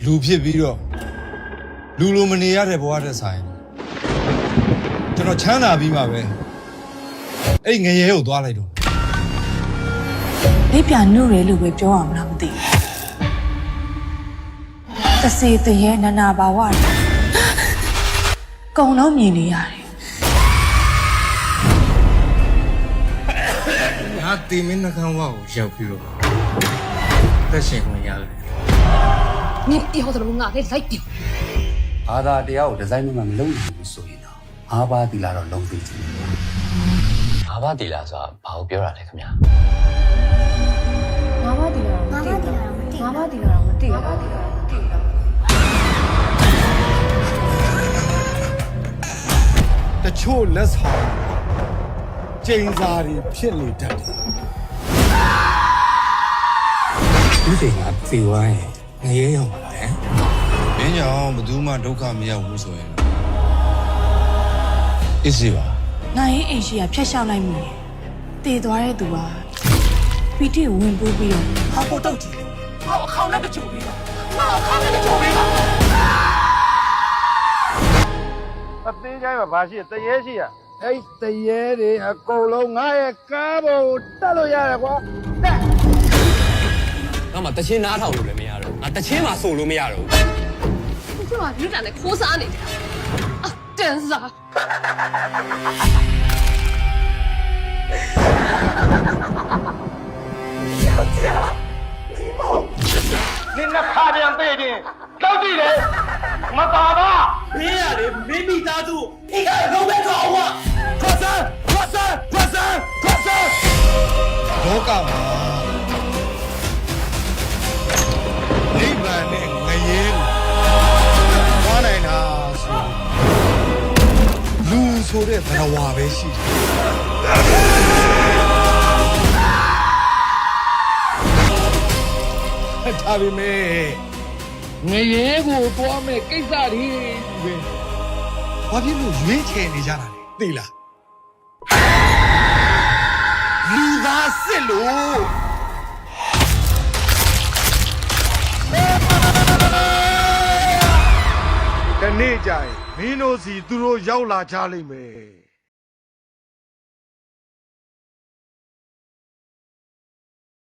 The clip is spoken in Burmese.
လူဖြစ်ပြီးတော့လူလိုမနေရတဲ့ဘဝတဲ့ဆိုင်ကျွန်တော်ချမ်းသာပြီးမှပဲအဲ့ငရဲကိုသွားလိုက်တော့လေးပြန်နှုတ်ရလို့ပဲပြောအောင်လားမသိဘူးတစေတရေနနာဘာဝကုံလုံးမြင်နေရတယ်ငါတင်မင်းနှကန်းဝါကိုရောက်ပြီးတော့သက်ရှင်ခွင့်ရတယ်你以后怎么拿来来丢？ဘာသာတရားကိုဒီဇိုင်းမှမလုပ်နိုင်ဘူးဆိုရင်တော့အားပါတီလာတော့လုံးသိချင်တယ်။အားပါတီလာဆိုတာဘာကိုပြောတာလဲခင်ဗျာငါးပါးတီလာတော့မသိဘူးငါးပါးတီလာတော့မသိဘူးတချို့လက်ဆောင်ကျိန်စာတွေဖြစ်လေတတ်တယ်ဒီစိတ်ကသေဝိုင်းငရဲရောက်ပါလားမင်းကြောင့်ဘယ်သူမှဒုက္ခမရောက်ဘူးဆိုရင်အစ်စီပါနိုင်ရင်အိမ်ရှိကဖျက်လျှောက်လိုက်မိတယ်တည်သွားတဲ့သူကပီတိဝင်ပိုးပြီးတော့ဟောက်တော့ကြည့်ဟောက်ခေါင်းနဲ့တချို့ပြီးတော့ဟောက်ခေါင်းနဲ့တချို့ပြီးတော့အသေးချိုင်းမှာဘာရှိတရေရှိရအဲ့တရေတွေအကုန်လုံးငါရဲ့ကားပေါ်တက်လို့ရတယ်ကွာတက်ငါမှတချင်းနားထောင်လို့လည်းမရတော့ငါတချင်းမှဆိုလို့မရတော့你这玩意儿长得可啥呢？啊，真是啊！你那卡边背的到底嘞？没打吧？没呀的，没米打住，你看后面搞我！快闪！快闪！快闪！快闪！လောကမှာနိဗ္ဗာန်နဲ့ငရဲကိုသွားနိုင်တာဆိုလူဆိုတဲ့ဘဏ္ဍဝါပဲရှိတယ်ဒါပေမဲ့ငရဲကိုသွားမဲ့ကိစ္စတွေပဲဘာဖြစ်လို့ရွေးချယ်နေကြတာလဲသိလားလူသားစစ်လို့ဒီနေ့ကျရင်မင်းတို့စီသူတို့ရောက်လာကြလိမ့်မယ်